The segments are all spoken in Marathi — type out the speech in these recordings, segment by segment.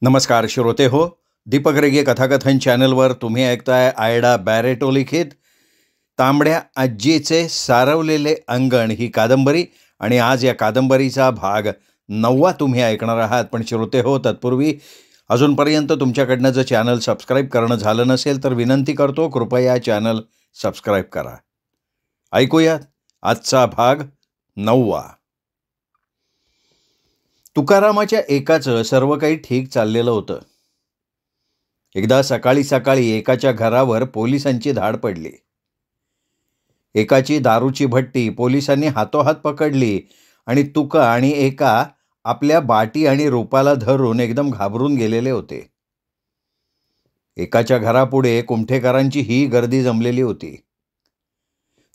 नमस्कार श्रोते हो. दीपक रेगे कथाकथन चॅनलवर तुम्ही ऐकताय आयडा बॅरेटो लिखित तांबड्या आजीचे सारवलेले अंगण ही कादंबरी. आणि आज या कादंबरीचा भाग 9 तुम्ही ऐकणार आहात. पण श्रोते हो, तत्पूर्वी अजूनपर्यंत तुमच्याकडनं जर चॅनल सबस्क्राईब करणं झालं नसेल तर विनंती करतो, कृपया चॅनल सबस्क्राईब करा. ऐकूयात आजचा भाग 9. तुकारामाच्या एकाचं सर्व काही ठीक चाललेलं होतं. एकदा सकाळी सकाळी एकाच्या घरावर पोलिसांची धाड पडली. एकाची दारूची भट्टी पोलिसांनी हातोहात पकडली आणि तुका आणि एका आपल्या बाटी आणि रूपाला धरून एकदम घाबरून गेलेले होते. एकाच्या घरापुढे कुमठेकरांची ही गर्दी जमलेली होती.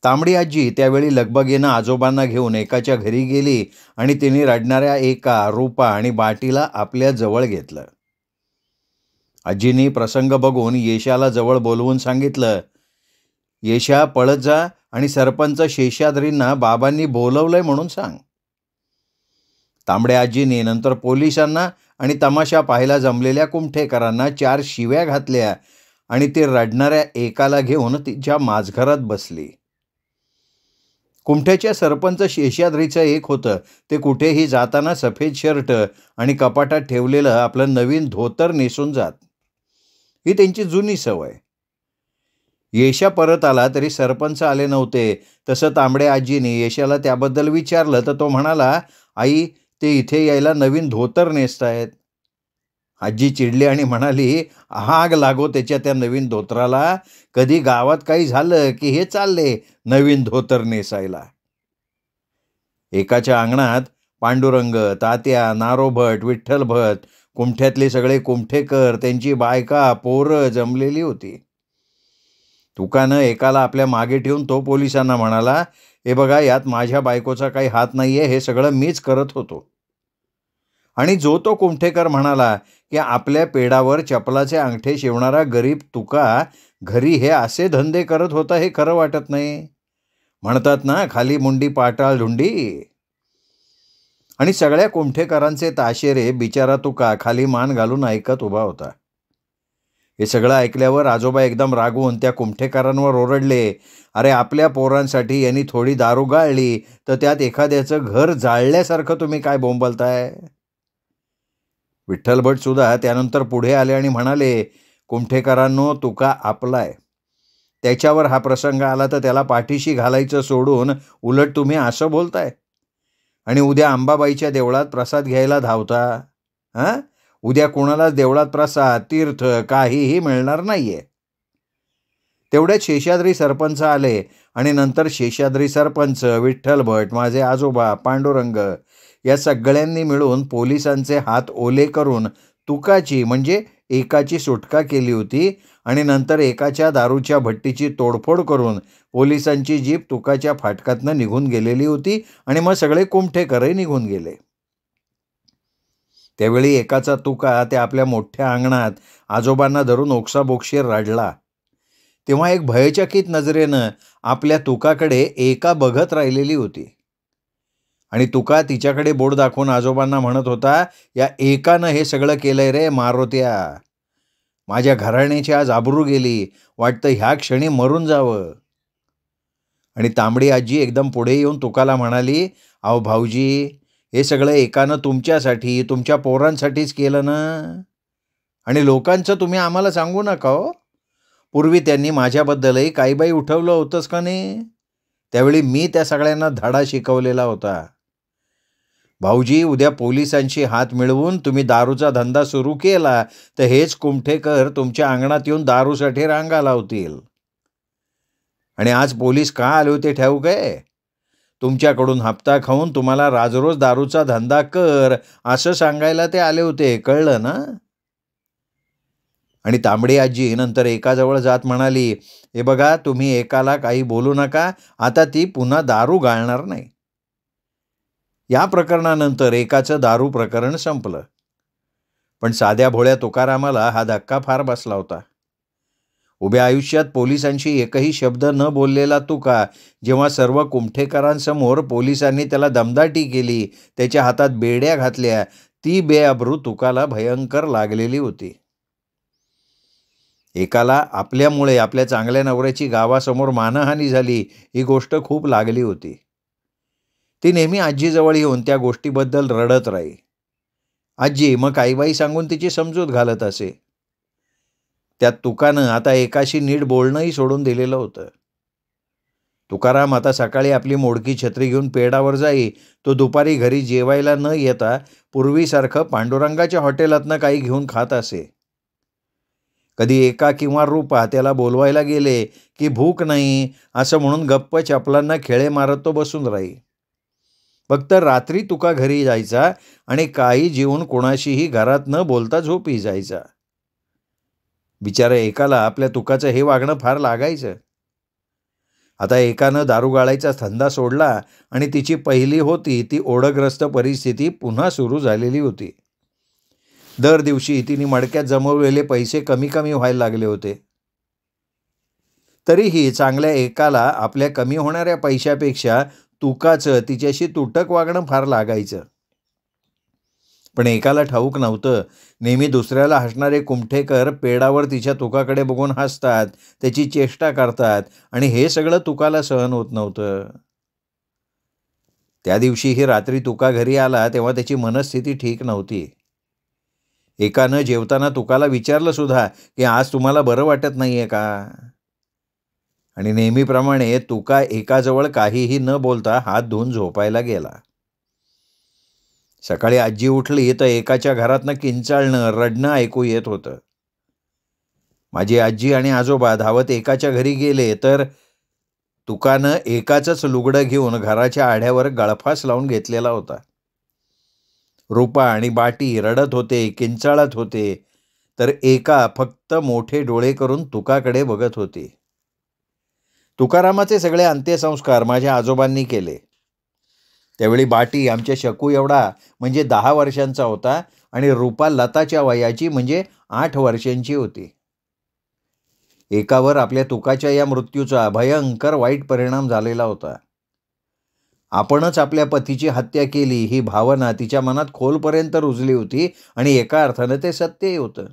तांबडी आजी त्यावेळी लगबगीनं आजोबांना घेऊन एकाच्या घरी गेली आणि तिने रडणाऱ्या एका, रूपा आणि बाटीला आपल्या जवळ घेतलं. आजीनी प्रसंग बघून येशाला जवळ बोलवून सांगितलं, येशा पळत जा आणि सरपंच शेषाद्रींना बाबांनी बोलवलंय म्हणून सांग. तांबड्या आजीनी नंतर पोलिसांना आणि तमाशा पाहायला जमलेल्या कुमठेकरांना 4 शिव्या घातल्या आणि ती रडणाऱ्या एकाला घेऊन तिच्या माझघरात बसली. कुमठ्याच्या सरपंच शेषाद्रीचं एक होतं, ते कुठेही जाताना सफेद शर्ट आणि कपाटात ठेवलेलं आपलं नवीन धोतर नेसून जात. ही त्यांची जुनी सवय. येशा परत आला तरी सरपंच आले नव्हते. तसं तांबड्या आजीने येशाला त्याबद्दल विचारलं तर तो म्हणाला, आई, ते इथे यायला नवीन धोतर नेसतायत. आजी चिडली आणि म्हणाली, आग लागो त्याच्या त्या नवीन धोतराला. कधी गावात काही झालं की हे चालले नवीन धोतर नेसायला. एकाच्या अंगणात पांडुरंग, तात्या, नारोभट, विठ्ठल भट, कुमठ्यातले सगळे कुमठेकर, त्यांची बायका, पोरं जमलेली होती. तुकानं एकाला आपल्या मागे ठेवून तो पोलिसांना म्हणाला, हे बघा, यात माझ्या बायकोचा काही हात नाहीये, हे सगळं मीच करत होतो. आणि जो तो कुमठेकर म्हणाला की आपल्या पेडावर चपलाचे अंगठे शिवणारा गरीब तुका घरी हे असे धंदे करत होता, हे खरं वाटत नाही. म्हणतात ना, खाली मुंडी पाटाळ धुंडी. आणि सगळ्या कुमठेकरांचे ताशेरे बिचारा तुका खाली मान घालून ऐकत उभा होता. हे सगळं ऐकल्यावर आजोबा एकदम रागवून त्या कुमठेकरांवर ओरडले, अरे, आपल्या पोरांसाठी यांनी थोडी दारू गाळली तर त्यात एखाद्याचं घर जाळल्यासारखं तुम्ही काय बोंबलताय. विठ्ठल भट सुद्धा त्यानंतर पुढे आले आणि म्हणाले, कुमठेकरांनो, तुका आपलाय. त्याच्यावर हा प्रसंग आला तर त्याला पाठीशी घालायचं सोडून उलट तुम्ही असं बोलताय. आणि उद्या अंबाबाईच्या देवळात प्रसाद घ्यायला धावता. उद्या कोणालाच देवळात प्रसाद, तीर्थ काहीही मिळणार नाहीये. तेवढ्यात शेषाद्री सरपंच आले आणि नंतर शेषाद्री सरपंच, विठ्ठल भट, माझे आजोबा, पांडुरंग या सगळ्यांनी मिळून पोलिसांचे हात ओले करून तुकाची म्हणजे एकाची सुटका केली होती. आणि नंतर एकाच्या दारूच्या भट्टीची तोडफोड करून पोलिसांची जीप तुकाच्या फाटकातनं निघून गेलेली होती. आणि मग सगळे कुमठेकरही निघून गेले. त्यावेळी एकाचा तुका त्या आपल्या मोठ्या अंगणात आजोबांना धरून ओक्साबोक्षीर रडला. तेव्हा एक भयचकित नजरेनं आपल्या तुकाकडे एका बघत राहिलेली होती. आणि तुका तिच्याकडे बोट दाखवून आजोबांना म्हणत होता, या एकानं हे सगळं केलंय रे मारोत्या. माझ्या घराण्याची आज आबरू गेली, वाटतं ह्या क्षणी मरून जावं. आणि तांबडी आजी एकदम पुढे येऊन तुकाला म्हणाली, अहो भाऊजी, हे सगळं एकानं तुमच्यासाठी, तुमच्या पोरांसाठीच केलं ना. आणि लोकांचं तुम्ही आम्हाला सांगू नका हो. पूर्वी त्यांनी माझ्याबद्दलही काही बाई उठवलं होतंच का नाही. त्यावेळी मी त्या सगळ्यांना धडा शिकवलेला होता. भाऊजी, उद्या पोलिसांशी हात मिळवून तुम्ही दारूचा धंदा सुरू केला तर हेच कुमठेकर तुमच्या अंगणात येऊन दारूसाठी रांगा लावतील. आणि आज पोलीस का आले होते ठाऊक आहे? तुमच्याकडून हप्ता खाऊन तुम्हाला राजरोज दारूचा धंदा कर असं सांगायला ते आले होते, कळलं ना. आणि तांबडी आजी नंतर एकाजवळ जात म्हणाली, हे बघा, तुम्ही एकाला काही बोलू नका, आता ती पुन्हा दारू गाळणार नाही. या प्रकरणानंतर एकाचं दारू प्रकरण संपलं. पण साध्या भोळ्या तुकारामाला हा धक्का फार बसला होता. उभ्या आयुष्यात पोलिसांशी एकही शब्द न बोललेला तुका जेव्हा सर्व कुमठेकरांसमोर पोलिसांनी त्याला दमदाटी केली, त्याच्या हातात बेड्या घातल्या, ती बेअब्रू तुकाला भयंकर लागलेली होती. एकाला आपल्यामुळे आपल्या चांगल्या नवऱ्याची गावासमोर मानहानी झाली ही गोष्ट खूप लागली होती. ती नेहमी आजीजवळ येऊन त्या गोष्टीबद्दल रडत राही. आजी मग काही बाई सांगून तिची समजूत घालत असे. त्यात तुकानं आता एकाशी नीट बोलणंही सोडून दिलेलं होतं. तुकाराम आता सकाळी आपली मोडकी छत्री घेऊन पेडावर जाई, तो दुपारी घरी जेवायला न येता पूर्वीसारखं पांडुरंगाच्या हॉटेलातनं काही घेऊन खात असे. कधी एका किंवा रूपा त्याला बोलवायला गेले की भूक नाही असं म्हणून गप्प चपलांना खेळे मारत तो बसून राही. फक्त रात्री तुका घरी जायचा आणि काही जेवून कोणाशीही घरात न बोलता झोपी जायचा. बिचारा एकाला आपल्या तुकाचं हे वागणं फार लागायचं. आता एकानं दारू गाळायचा धंदा सोडला आणि तिची पहिली होती ती ओढग्रस्त परिस्थिती पुन्हा सुरू झालेली होती. दर दिवशी तिने मडक्यात जमवलेले पैसे कमी कमी व्हायला लागले होते. तरीही चांगल्या एकाला आपल्या कमी होणाऱ्या पैशापेक्षा तुकाचं तिच्याशी तुटक वागणं फार लागायचं. पण एकाला ठाऊक नव्हतं, नेहमी दुसऱ्याला हसणारे कुमठेकर पेडावर तिच्या तुकाकडे बघून हसतात, त्याची चेष्टा करतात आणि हे सगळं तुकाला सहन होत नव्हतं. त्या दिवशीही रात्री तुका घरी आला तेव्हा त्याची मनस्थिती ठीक नव्हती. एकानं जेवताना तुकाला विचारलं सुद्धा की आज तुम्हाला बरं वाटत नाहीये का? आणि नेहमीप्रमाणे तुका एकाजवळ काहीही न बोलता हात धुवून झोपायला गेला. सकाळी आजी उठली तर एकाच्या घरातनं किंचाळणं रडणं ऐकू येत होतं. माझी आजी आणि आजोबा धावत एकाच्या घरी गेले तर तुकानं एकाचंच लुगडं घेऊन घराच्या आढ्यावर गळफास लावून घेतलेला होता. रूपा आणि बाटी रडत होते, किंचाळत होते, तर एका फक्त मोठे डोळे करून तुकाकडे बघत होती. तुकारामाचे सगळे अंत्यसंस्कार माझ्या आजोबांनी केले. त्यावेळी बाटी आमच्या शकू एवढा म्हणजे 10 वर्षांचा होता आणि रूपा लताच्या वयाची म्हणजे 8 वर्षांची होती. एकावर आपल्या तुकाच्या या मृत्यूचा भयंकर वाईट परिणाम झालेला होता. आपणच आपल्या पतीची हत्या केली ही भावना तिच्या मनात खोलपर्यंत रुजली होती आणि एका अर्थानं ते सत्यही होतं.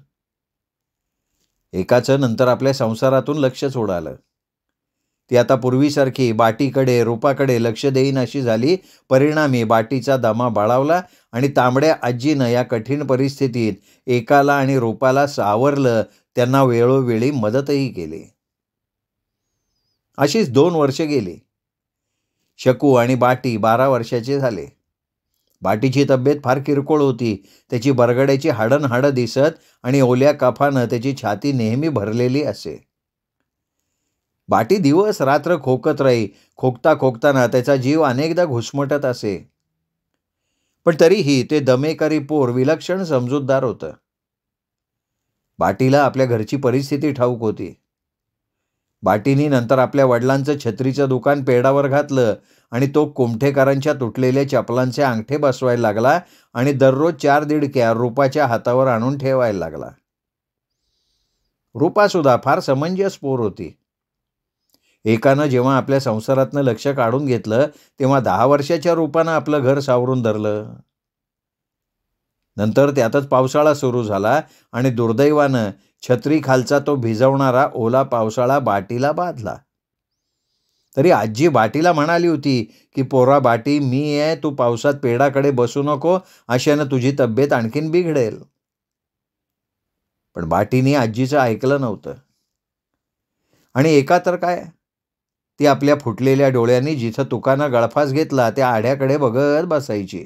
एकाचं नंतर आपल्या संसारातून लक्षच उडालं. ती आता पूर्वीसारखी बाटीकडे रूपाकडे लक्ष देईन अशी झाली. परिणामी बाटीचा दमा बाळावला आणि तांबड्या आजीनं या कठीण परिस्थितीत एकाला आणि रूपाला सावरलं, त्यांना वेळोवेळी मदतही केली. अशीच 2 वर्ष गेली. शकू आणि बाटी 12 वर्षाचे झाले. बाटीची तब्येत फार किरकोळ होती. त्याची बरगड्याची हाडं दिसत आणि ओल्या कफानं त्याची छाती नेहमी भरलेली असे. बाटी दिवस रात्र खोकत राही. खोकता खोकताना त्याचा जीव अनेकदा घुसमटत असे. पण तरीही ते दमेकरी पोर विलक्षण समजूतदार होतं. बाटीला आपल्या घरची परिस्थिती ठाऊक होती. बाटीनी नंतर आपल्या वडिलांचं छत्रीचं दुकान पेडावर घातलं आणि तो कुमठेकरांच्या तुटलेल्या चपलांचे अंगठे बसवायला लागला आणि दररोज 4 दिडक्या रूपाच्या हातावर आणून ठेवायला लागला. रूपा सुद्धा फार समंजस पोर होती. एकानं जेव्हा आपल्या संसारातनं लक्ष काढून घेतलं तेव्हा 10 वर्षाच्या रूपानं आपलं घर सावरून धरलं. नंतर त्यातच पावसाळा सुरू झाला आणि दुर्दैवानं छत्री खालचा तो भिजवणारा ओला पावसाळा बाटीला बाधला. तरी आजी बाटीला म्हणाली होती की पोरा बाटी मी आहे, तू पावसात पेडाकडे बसू नको, अशानं तुझी तब्येत आणखीन बिघडेल. पण बाटीने आजीचं ऐकलं नव्हतं. आणि एका तर काय, ती आपल्या फुटलेल्या डोळ्यांनी जिथं तुकानं गळफास घेतला त्या आढ्याकडे बघत बसायची.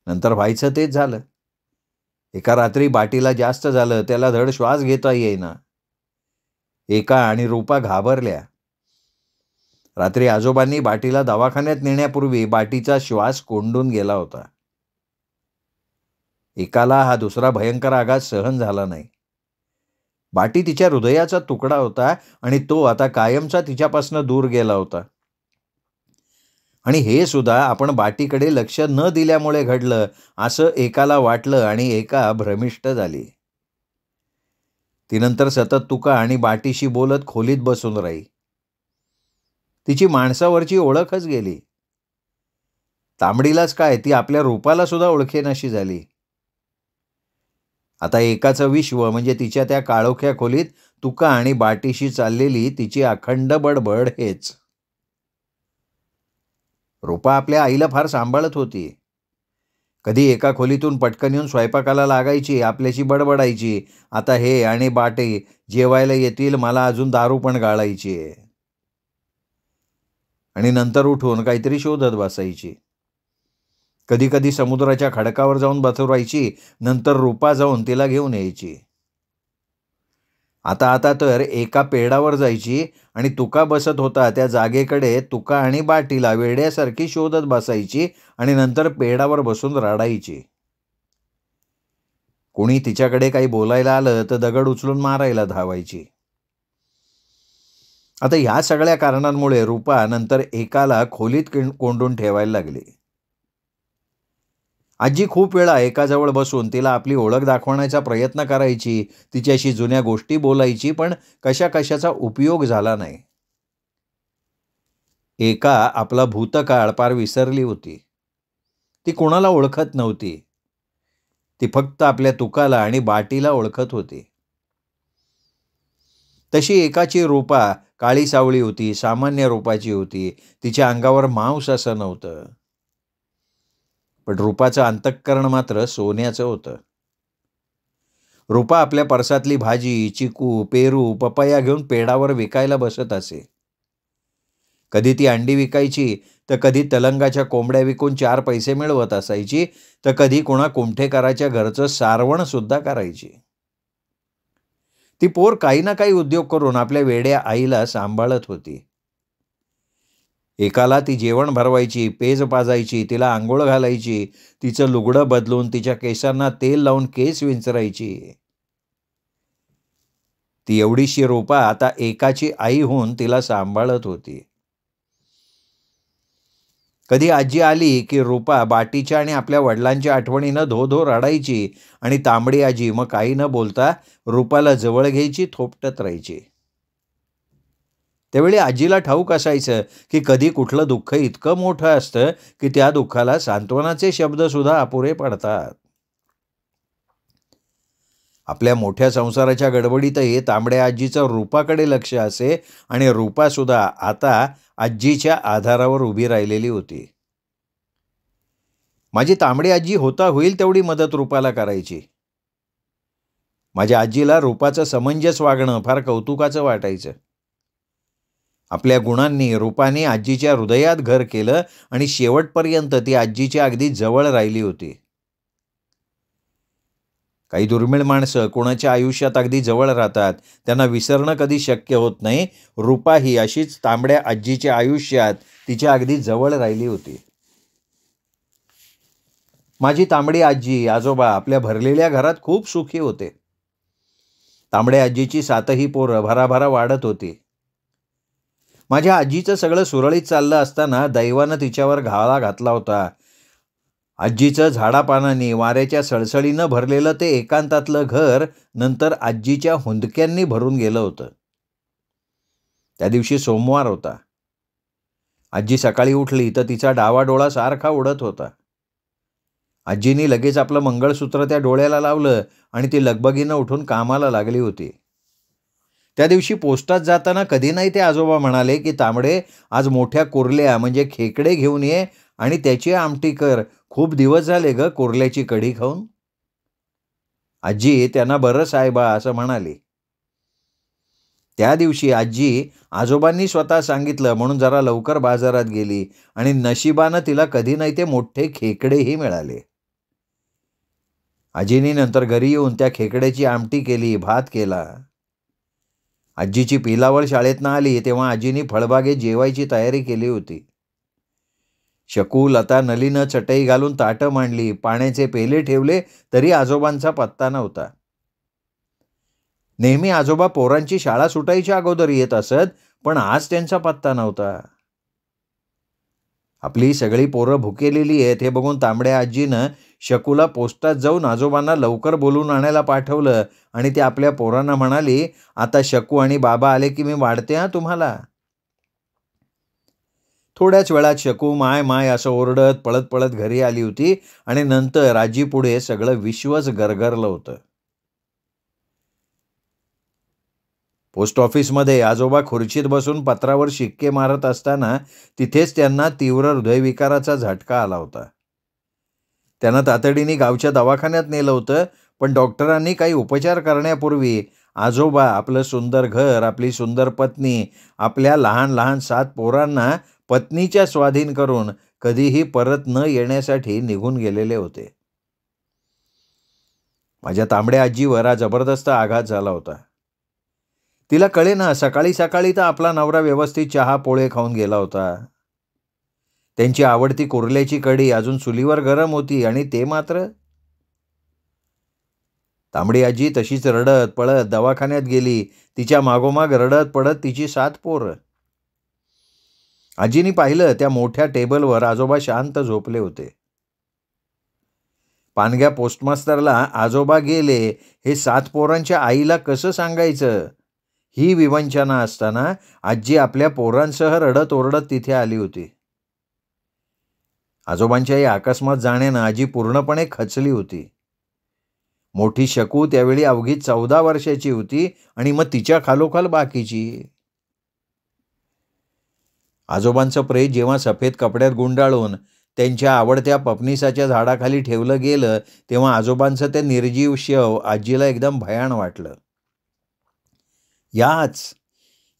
नंतर व्हायचं तेच झालं. एका रात्री बाटीला जास्त झालं, त्याला धड श्वास घेता येईना. एका आणि रूपा घाबरल्या. रात्री आजोबांनी बाटीला दवाखान्यात नेण्यापूर्वी बाटीचा श्वास कोंडून गेला होता. एकाला हा दुसरा भयंकर आघात सहन झाला नाही. बाटी तिच्या हृदयाचा तुकडा होता आणि तो आता कायमचा तिच्यापासून दूर गेला होता. आणि हे सुद्धा आपण बाटीकडे लक्ष न दिल्यामुळे घडलं असं एकाला वाटलं आणि एका भ्रमिष्ट झाली. ती नंतर सतत तुका आणि बाटीशी बोलत खोलीत बसून राही. तिची माणसावरची ओळखच गेली. तांबडीलाच काय, ती आपल्या रूपाला सुद्धा ओळखेनाशी झाली. आता एकाचं विश्व म्हणजे तिच्या त्या काळोख्या खोलीत तुका आणि बाटीशी चाललेली तिची अखंड बडबड हेच. रूपा आपल्या आईला फार सांभाळत होती. कधी एका खोलीतून पटकन येऊन स्वयंपाकाला लागायची, आपल्याशी बडबडायची, आता हे आणि बाटे जेवायला येतील, मला अजून दारू पण गाळायची आहे. आणि नंतर उठून काहीतरी शोधत बसायची. कधी कधी समुद्राच्या खडकावर जाऊन बसवायची, नंतर रूपा जाऊन तिला घेऊन यायची. आता आता तर एका पेडावर जायची आणि तुका बसत होता त्या जागेकडे तुका आणि बाटीला वेड्यासारखी शोधत बसायची आणि नंतर पेडावर बसून रडायची. कोणी तिच्याकडे काही बोलायला आलं तर दगड उचलून मारायला धावायची. आता ह्या सगळ्या कारणांमुळे रूपा नंतर एकाला खोलीत कोंडून ठेवायला लागली. आजी खूप वेळा एकाजवळ बसून तिला आपली ओळख दाखवण्याचा प्रयत्न करायची, तिच्याशी जुन्या गोष्टी बोलायची, पण कशा कशाचा उपयोग झाला नाही. एका आपला भूतकाळ पार विसरली होती. ती कोणाला ओळखत नव्हती. ती फक्त आपल्या तुकाला आणि बाटीला ओळखत होती. तशी एकाची रूपा काळी सावळी होती, सामान्य रूपाची होती. तिच्या अंगावर मांस असं नव्हतं. पण रूपाचं अंतःकरण मात्र सोन्याचं होतं. रूपा आपल्या परसातली भाजी, चिकू, पेरू, पपया घेऊन पेडावर विकायला बसत असे. कधी ती अंडी विकायची, तर कधी तलंगाच्या कोंबड्या विकून 4 पैसे मिळवत असायची, तर कधी कोणा कुमठेकराच्या घरचं सारवण सुद्धा करायची. ती पोर काही ना काही उद्योग करून आपल्या वेड्या आईला सांभाळत होती. एकाला ती जेवण भरवायची, पेज पाजायची, तिला आंघोळ घालायची, तिचं लुगडं बदलून तिच्या केसांना तेल लावून केस विंचरायची. ती एवढीशी रूपा आता एकाची आई होऊन तिला सांभाळत होती. कधी आजी आली की रूपा बाटीच्या आणि आपल्या वडिलांच्या आठवणीनं धो धो रडायची आणि तांबडी आजी मग काही न बोलता रूपाला जवळ घ्यायची, थोपटत राहायची. त्यावेळी आजीला ठाऊक असायचं की कधी कुठलं दुःख इतकं मोठं असतं की त्या दुःखाला सांत्वनाचे शब्द सुद्धा अपुरे पडतात. आपल्या मोठ्या संसाराच्या गडबडीतही तांबड्या आजीचं रूपाकडे लक्ष असे आणि रूपा सुद्धा आता आजीच्या आधारावर उभी राहिलेली होती. माझी तांबडी आजी होता होईल तेवढी मदत रूपाला करायची. माझ्या आजीला रूपाचं समंजस वागणं फार कौतुकाचं वाटायचं. आपल्या गुणांनी रूपाने आजीच्या हृदयात घर केलं आणि शेवटपर्यंत ती आजीच्या अगदी जवळ राहिली होती. काही दुर्मिळ माणसं कोणाच्या आयुष्यात अगदी जवळ राहतात, त्यांना विसरणं कधी शक्य होत नाही. रूपा ही अशीच तांबड्या आजीच्या आयुष्यात तिच्या अगदी जवळ राहिली होती. माझी तांबडी आजी आजोबा आपल्या भरलेल्या घरात खूप सुखी होते. तांबड्या आजीची 7ही पोरं भराभरा वाढत होती. माझ्या आजीचं सगळं सुरळीत चाललं असताना दैवानं तिच्यावर घाला घातला होता. आजीचं झाडापानांनी वाऱ्याच्या सळसळीनं भरलेलं ते एकांतातलं घर नंतर आजीच्या हुंदक्यांनी भरून गेलं होतं. त्या दिवशी सोमवार होता. आजी सकाळी उठली तर तिचा डावा डोळा सारखा उडत होता. आजीनी लगेच आपलं मंगळसूत्र त्या डोळ्याला लावलं आणि ती लगबगीनं उठून कामाला लागली होती. त्या दिवशी पोस्टात जाताना कधी नाही ते आजोबा म्हणाले की तांबडे, आज मोठ्या कुर्ल्या म्हणजे खेकडे घेऊन ये आणि त्याची आमटी कर. खूप दिवस झाले ग कुर्ल्याची कढी खाऊन. आजी त्यांना बरं साहेबा असं म्हणाली. त्या दिवशी आजी आजोबांनी स्वतः सांगितलं म्हणून जरा लवकर बाजारात गेली आणि नशिबानं तिला कधी नाही ते मोठे खेकडेही मिळाले. आजीनी नंतर घरी येऊन त्या खेकड्याची आमटी केली, भात केला. आजीची पिलावळ शाळेतनं आली तेव्हा आजीनी फळबागेत जेवायची तयारी केली होती. शकू, लता, नलीनं चटई घालून ताटं मांडली, पाण्याचे पेले ठेवले, तरी आजोबांचा पत्ता नव्हता. नेहमी आजोबा पोरांची शाळा सुटायच्या अगोदर येत असत, पण आज त्यांचा पत्ता नव्हता. आपली सगळी पोरं भुकेलेली आहेत हे बघून तांबड्या आजीनं शकूला पोस्टात जाऊन आजोबांना लवकर बोलून आणायला पाठवलं आणि ती आपल्या पोरांना म्हणाली, आता शकू आणि बाबा आले की मी वाढते तुम्हाला. थोड्याच वेळात शकू माय माय असं ओरडत पळत पळत घरी आली होती आणि नंतर आजीपुढे सगळं विश्वच गरगरलं होतं. पोस्ट ऑफिसमध्ये आजोबा खुर्चीत बसून पत्रावर शिक्के मारत असताना तिथेच त्यांना तीव्र हृदयविकाराचा झटका आला होता. त्यांना तातडीने गावच्या दवाखान्यात नेलं होतं, पण डॉक्टरांनी काही उपचार करण्यापूर्वी आजोबा आपलं सुंदर घर, आपली सुंदर पत्नी, आपल्या लहान लहान 7 पोरांना पत्नीच्या स्वाधीन करून कधीही परत न येण्यासाठी निघून गेलेले होते. माझ्या तांबड्या आजीवर हा जबरदस्त आघात झाला होता. तिला कळेना, सकाळी सकाळी तर आपला नवरा व्यवस्थित चहा पोळे खाऊन गेला होता. त्यांची आवडती कुर्ल्याची कढी अजून चुलीवर गरम होती आणि ते मात्र. तांबडी आजी तशीच रडत पळत दवाखान्यात गेली. तिच्या मागोमाग रडत पडत तिची 7 पोरं. आजीनी पाहिलं, त्या मोठ्या टेबलवर आजोबा शांत झोपले होते. पानग्या पोस्टमास्तरला आजोबा गेले हे 7 पोरांच्या आईला कसं सांगायचं, ही विवंचना असताना आजी आपल्या पोरांसह रडत ओरडत तिथे आली होती. आजोबांच्या या अकस्मात जाण्यानं आजी पूर्णपणे खचली होती. मोठी शकू त्यावेळी अवघी 14 वर्षाची होती आणि मग तिच्या खालोखाल बाकीची. आजोबांचं प्रेत जेव्हा सफेद कपड्यात गुंडाळून त्यांच्या आवडत्या पपनीसाच्या झाडाखाली ठेवलं गेलं, तेव्हा आजोबांचं ते निर्जीव शव आजीला एकदम भयाण वाटलं.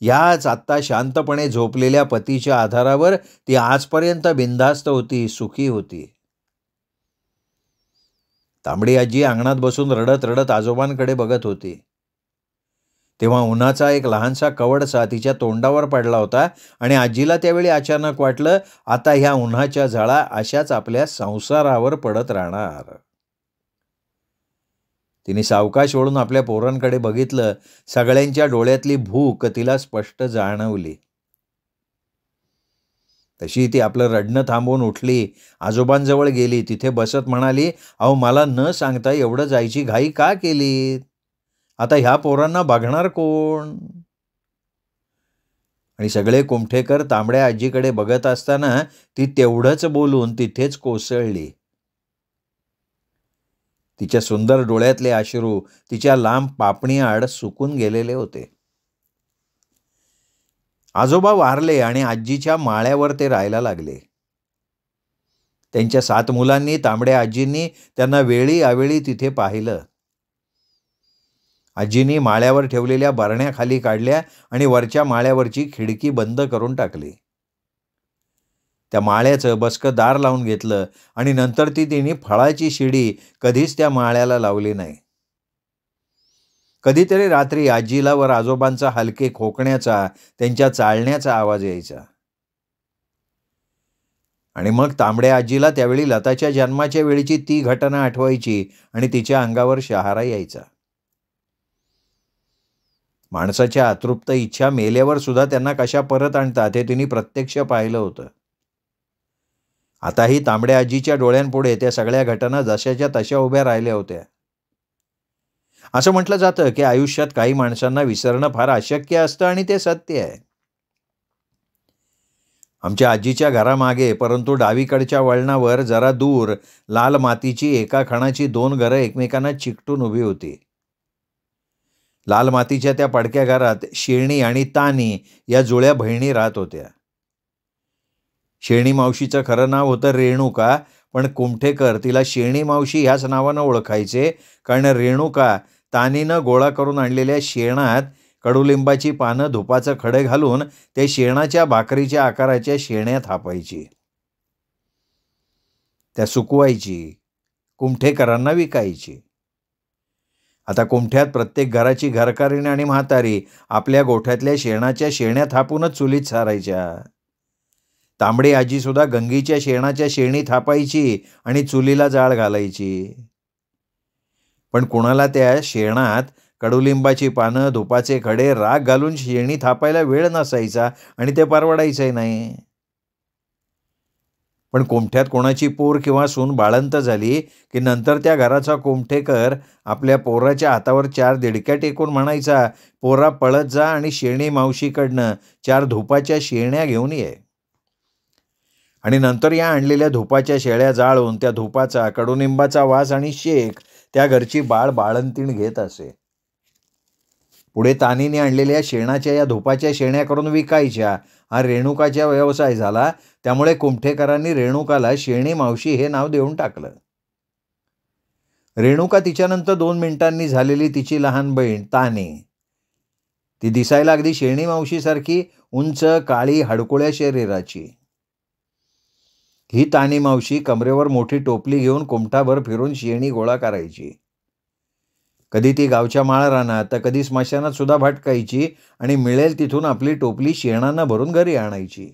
याच आत्ता शांतपणे झोपलेल्या पतीच्या आधारावर ती आजपर्यंत बिनधास्त होती, सुखी होती. तांबडी आजी अंगणात बसून रडत रडत आजोबांकडे बघत होती. तेव्हा उन्हाचा एक लहानसा कवडसा तिच्या तोंडावर पडला होता आणि आजीला त्यावेळी अचानक वाटलं, आता ह्या उन्हाच्या झळा अशाच आपल्या संसारावर पडत राहणार. तिने सावकाश वळून आपल्या पोरांकडे बघितलं. सगळ्यांच्या डोळ्यातली भूक तिला स्पष्ट जाणवली. तशी ती आपलं रडणं थांबवून उठली, आजोबांजवळ गेली. तिथे बसत म्हणाली, अहो, मला न सांगता एवढं जायची घाई का केली? आता ह्या पोरांना बघणार कोण? आणि सगळे कुमठेकर तांबड्या आजीकडे बघत असताना ती तेवढंच बोलून तिथेच कोसळली. तिच्या सुंदर डोळ्यातले अश्रू तिच्या लांब पापणीआड सुकून गेलेले होते. आजोबा वारले आणि आजीच्या माळ्यावर ते राहायला लागले. त्यांच्या 7 मुलांनी, तांबड्या आजींनी त्यांना वेळी अवेळी तिथे पाहिलं. आजींनी माळ्यावर ठेवलेल्या बरण्या खाली काढल्या आणि वरच्या माळ्यावरची खिडकी बंद करून टाकली. त्या माळ्याचं बसकं दार लावून घेतलं आणि नंतर तिने फळाची शिडी कधीच त्या माळ्याला लावली नाही. कधीतरी रात्री आजीला वर आजोबांचा हलके खोकण्याचा, त्यांच्या चालण्याचा आवाज यायचा. आणि मग तांबड्या आजीला त्यावेळी लताच्या जन्माच्या वेळीची ती घटना आठवायची आणि तिच्या अंगावर शहारा यायचा. माणसाच्या अतृप्त इच्छा मेल्यावर सुद्धा त्यांना कशा परत आणतात हे तिने प्रत्यक्ष पाहिलं होतं. आताही तांबड्या आजीच्या डोळ्यांपुढे त्या सगळ्या घटना जशाच्या तशा उभ्या राहिल्या होत्या. असं म्हटलं जातं की आयुष्यात काही माणसांना विसरणं फार अशक्य असतं आणि ते सत्य आहे. आमच्या आजीच्या घरामागे, परंतु डावीकडच्या वळणावर जरा दूर, लाल मातीची एका खणाची 2 घरं एकमेकांना चिकटून उभी होती. लाल मातीच्या त्या पडक्या घरात शेणी आणि तानी या जुळ्या बहिणी राहत होत्या. शेणी मावशीचं खरं नाव होतं रेणुका, पण कुमठेकर तिला शेणी मावशी ह्याच नावानं ओळखायचे, कारण रेणुका तानीनं गोळा करून आणलेल्या शेणात कडुलिंबाची पानं, धुपाचं खडे घालून ते शेणाच्या भाकरीच्या आकाराच्या शेण्या थापायची. त्या सुकवायची, कुमठेकरांना विकायची. आता कुमठ्यात प्रत्येक घराची घरकारीण आणि म्हातारी आपल्या गोठ्यातल्या शेणाच्या शेण्या थापूनच चुलीत सारायच्या. तांबडी आजी सुद्धा गंगीच्या शेणाच्या शेणी थापायची आणि चुलीला जाळ घालायची. पण कुणाला त्या शेणात कडुलिंबाची पानं, धुपाचे खडे, राख घालून शेणी थापायला वेळ नसायचा आणि ते परवडायचंही नाही. पण कुमठ्यात कोणाची पोर किंवा सून बाळंत झाली की नंतर त्या घराचा कुमठेकर आपल्या पोराच्या हातावर 4 दिडक्या टेकून म्हणायचा, पोरा पळत जा आणि शेणी मावशीकडनं 4 धुपाच्या शेण्या घेऊन ये. आणि नंतर या आणलेल्या धुपाच्या शेळ्या जाळून त्या धुपाचा, कडुनिंबाचा वास आणि शेक त्या घरची बाळंतीण घेत असे. पुढे तानीने आणलेल्या शेणाच्या या धुपाच्या शेण्या करून विकायच्या. हा रेणुकाचा व्यवसाय झाला. त्यामुळे कुमठेकरांनी रेणुकाला शेणी मावशी हे नाव देऊन टाकलं. रेणुका तिच्यानंतर 2 मिनिटांनी झालेली तिची लहान बहीण तानी. ती दिसायला अगदी शेणी मावशीसारखी उंच, काळी, हडकुळ्या शरीराची. ही तानी मावशी कमरेवर मोठी टोपली घेऊन कुमठाभर फिरून शेणी गोळा करायची. कधी ती गावच्या माळ रानात तर कधी स्मशानात सुद्धा भटकायची आणि मिळेल तिथून आपली टोपली शेणानं भरून घरी आणायची.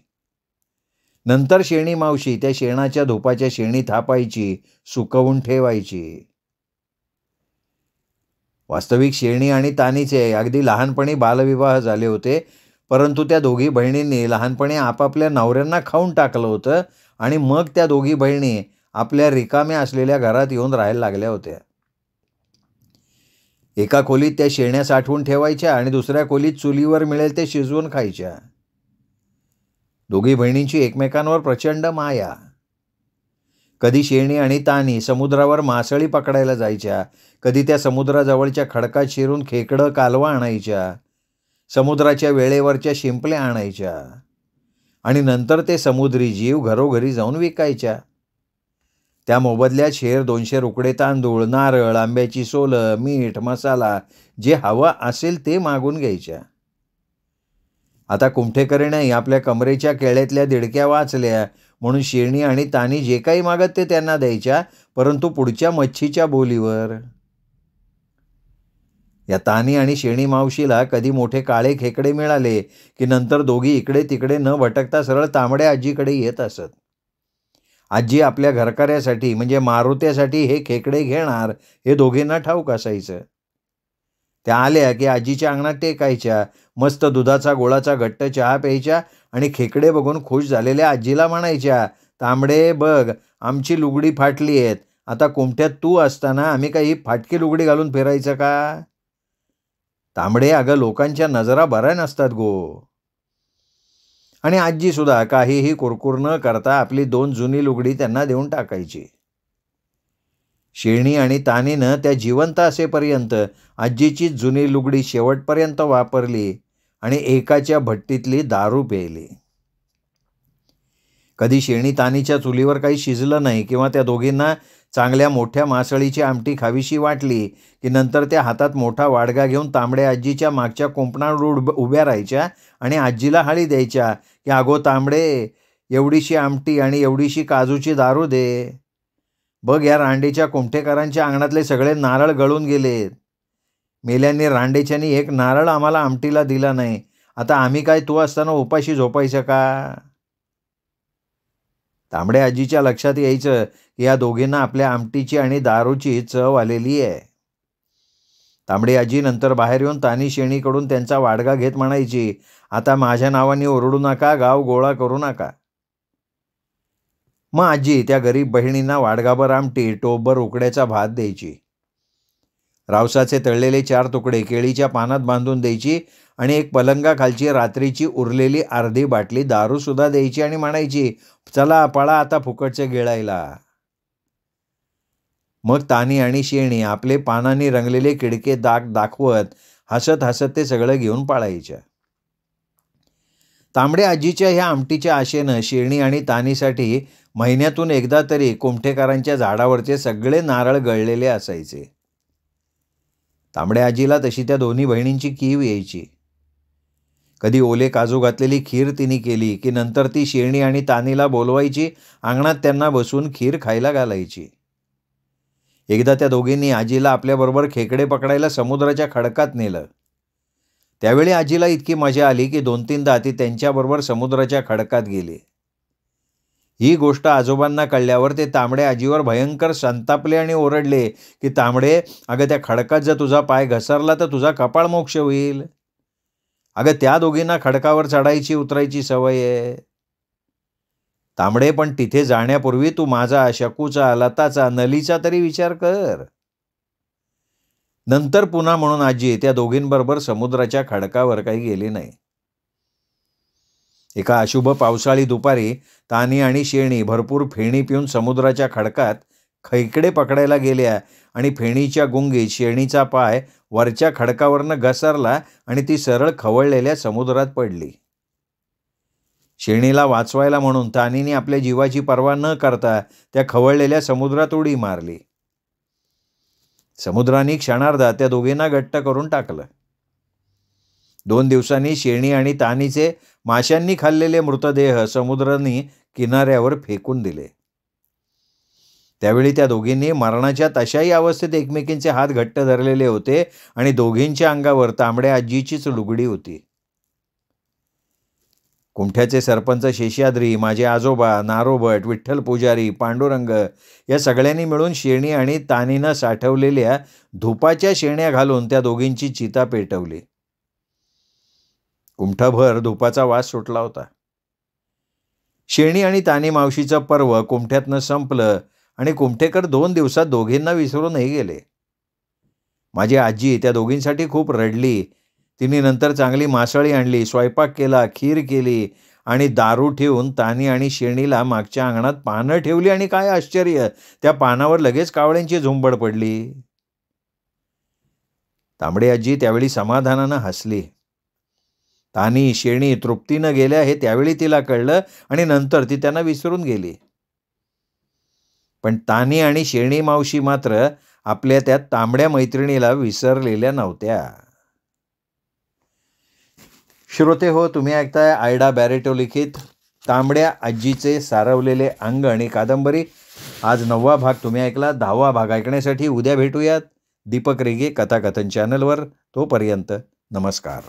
नंतर शेणी मावशी त्या शेणाच्या धुपाच्या शेणी थापायची, सुकवून ठेवायची. वास्तविक शेणी आणि तानीचे अगदी लहानपणी बालविवाह झाले होते, परंतु त्या दोघी बहिणींनी लहानपणी आपापल्या नवऱ्यांना खाऊन टाकलं होतं आणि मग त्या दोघी बहिणी आपल्या रिकाम्या असलेल्या घरात येऊन राहायला लागल्या होत्या. एका खोलीत त्या शेण्या साठवून ठेवायच्या आणि दुसऱ्या खोलीत चुलीवर मिळेल ते शिजवून खायच्या. दोघी बहिणींची एकमेकांवर प्रचंड माया. कधी शेणी आणि तानी समुद्रावर मासळी पकडायला जायच्या, कधी त्या समुद्राजवळच्या खडकात शिरून खेकडं, कालवा आणायच्या, समुद्राच्या वेळेवरच्या शिंपल्या आणायच्या आणि नंतर ते समुद्री जीव घरोघरी जाऊन विकायच्या. त्या मोबदल्यात 100-200 उकडे तांदूळ, नारळ, आंब्याची सोलं, मीठ, मसाला जे हवं असेल ते मागून घ्यायच्या. आता कुमठेकरीने आपल्या कमरेच्या केळ्यातल्या दिडक्या वाचल्या म्हणून शेणी आणि तानी जे काही मागत ते त्यांना द्यायच्या, परंतु पुढच्या मच्छीच्या बोलीवर. या तानी आणि शेणी मावशीला कधी मोठे काळे खेकडे मिळाले की नंतर दोघी इकडे तिकडे न भटकता सरळ तांबड्या आजीकडे येत असत. आजी आपल्या घरकार्यासाठी म्हणजे मारुत्यासाठी हे खेकडे घेणार हे दोघींना ठाऊक असायचं. त्या आल्या की आजीच्या अंगणात टेकायच्या, मस्त दुधाचा गोळाचा घट्ट चहा प्यायच्या आणि खेकडे बघून खुश झालेल्या आजीला म्हणायच्या, तांबडे बघ आमची लुगडी फाटली आहेत, आता कुमठ्यात तू असताना आम्ही काही फाटकी लुगडी घालून फिरायचं का? तांबडे अगं लोकांच्या नजरा बऱ्या नसतात गो. आणि आजी सुद्धा काहीही कुरकुर न करता आपली 2 जुनी लुगडी त्यांना देऊन टाकायची. शेणी आणि तानीनं त्या जिवंत असेपर्यंत आजीची जुनी लुगडी शेवटपर्यंत वापरली आणि एकाच्या भट्टीतली दारू प्यायली. कधी शेणी तानीच्या चुलीवर काही शिजलं नाही किंवा त्या दोघींना चांगल्या मोठ्या मासळीची आमटी खावीशी वाटली की नंतर त्या हातात मोठा वाडगा घेऊन तांबड्या आजीच्या मागच्या कुंपणावर उभ्या राहायच्या आणि आजीला हाळी द्यायच्या की अगो तांबडे, एवढीशी आमटी आणि एवढीशी काजूची दारू दे. बघ या रांडेच्या कुमठेकरांच्या अंगणातले सगळे नारळ गळून गेलेत. मेल्यांनी रांडेच्यानी एक नारळ आम्हाला आमटीला दिला नाही. आता आम्ही काय तू असताना उपाशी झोपायचं का? तांबड्या आजीच्या लक्षात यायचं की या दोघींना आपल्या आमटीची आणि दारूची चव आलेली आहे. तांबडी आजी नंतर बाहेर येऊन तानी शेणीकडून त्यांचा वाडगा घेत म्हणायची, आता माझ्या नावाने ओरडू नका, गाव गोळा करू नका. मग आजी त्या गरीब बहिणींना वाडगाभर आमटी, टोपभर उकड्याचा भात द्यायची. रावसाचे तळलेले 4 तुकडे केळीच्या पानात बांधून द्यायची आणि एक पलंगाखालची रात्रीची उरलेली अर्धी बाटली दारू सुद्धा द्यायची आणि म्हणायची, चला पळा आता फुकटचे गिळायला. मग तानी आणि शेणी आपले पानांनी रंगलेले किडके दाखवत हसत हसत ते सगळं घेऊन पळायच्या. तांबड्या आजीच्या ह्या आमटीच्या आशेनं शेणी आणि तानीसाठी महिन्यातून एकदा तरी कुमठेकरांच्या झाडावरचे सगळे नारळ गळलेले असायचे. तांबड्या आजीला तशी त्या दोन्ही बहिणींची कीव यायची. कधी ओले काजू घातलेली खीर तिने केली की नंतर ती शेणी आणि तानीला बोलवायची, अंगणात त्यांना बसून खीर खायला घालायची. एकदा त्या दोघींनी आजीला आपल्याबरोबर खेकडे पकडायला समुद्राच्या खडकात नेलं. त्यावेळी आजीला इतकी मजा आली की 2-3दा ती त्यांच्याबरोबर समुद्राच्या खडकात गेली. ही गोष्ट आजोबांना कळल्यावर ते तांबड्या आजीवर भयंकर संतापले आणि ओरडले की तांबडे, अगं त्या खडकात जर तुझा पाय घसरला तर तुझा कपाळ मोक्ष होईल. अगं त्या दोघींना खडकावर चढायची उतरायची सवय आहे. तांबडे, पण तिथे जाण्यापूर्वी तू माझा, शकूचा, लताचा, नलीचा तरी विचार कर. नंतर पुन्हा म्हणून आजी त्या दोघींबरोबर समुद्राच्या खडकावर काही गेली नाही. एका अशुभ पावसाळी दुपारी तानी आणि शेणी भरपूर फेणी पिऊन समुद्राच्या खडकात खैकडे पकडायला गेल्या आणि फेणीच्या गुंगीत शेणीचा पाय वरच्या खडकावरनं घसरला आणि ती सरळ खवळलेल्या समुद्रात पडली. शेणीला वाचवायला म्हणून तानीने आपल्या जीवाची पर्वा न करता त्या खवळलेल्या समुद्रात उडी मारली. समुद्राने क्षणार्धात त्या दोघींना घट्ट करून टाकलं. 2 दिवसांनी शेणी आणि तानीचे माशांनी खाल्लेले मृतदेह समुद्राने किनाऱ्यावर फेकून दिले. त्यावेळी त्या दोघींनी मरणाच्या तशाही अवस्थेत एकमेकींचे हात घट्ट धरलेले होते आणि दोघींच्या अंगावर तांबड्या आजीचीच लुगडी होती. कुमठ्याचे सरपंच शेषाद्री, माझे आजोबा, नारोभट, विठ्ठल पुजारी, पांडुरंग या सगळ्यांनी मिळून शेणी आणि तानीनं साठवलेल्या धुपाच्या शेण्या घालून त्या दोघींची चिता पेटवली. कुमठाभर धुपाचा वास सुटला होता. शेणी आणि तानी मावशीचं पर्व कुमठ्यातनं संपलं आणि कुमठेकर 2 दिवसात दोघींना विसरूनही गेले. माझी आजी त्या दोघींसाठी खूप रडली. तिने नंतर चांगली मासळी आणली, स्वयंपाक केला, खीर केली आणि दारू ठेवून तानी आणि शेणीला मागच्या अंगणात पानं ठेवली आणि काय आश्चर्य, त्या पानावर लगेच कावळ्यांची झुंबड पडली. तांबडी आजी त्यावेळी समाधानानं हसली. तानी शेणी तृप्तीनं गेल्या हे त्यावेळी तिला कळलं आणि नंतर ती त्यांना विसरून गेली. पण तानी आणि शेणी मावशी मात्र आपल्या त्या तांबड्या मैत्रिणीला विसरलेल्या नव्हत्या. श्रोते हो, तुम्ही ऐकताय आयडा बॅरेटो लिखित तांबड्या आजीचे सारवलेले अंगण ही कादंबरी. आज 9वा भाग तुम्ही ऐकला. 10वा भाग ऐकण्यासाठी उद्या भेटूयात दीपक रेगे कथाकथन चॅनलवर. तोपर्यंत नमस्कार.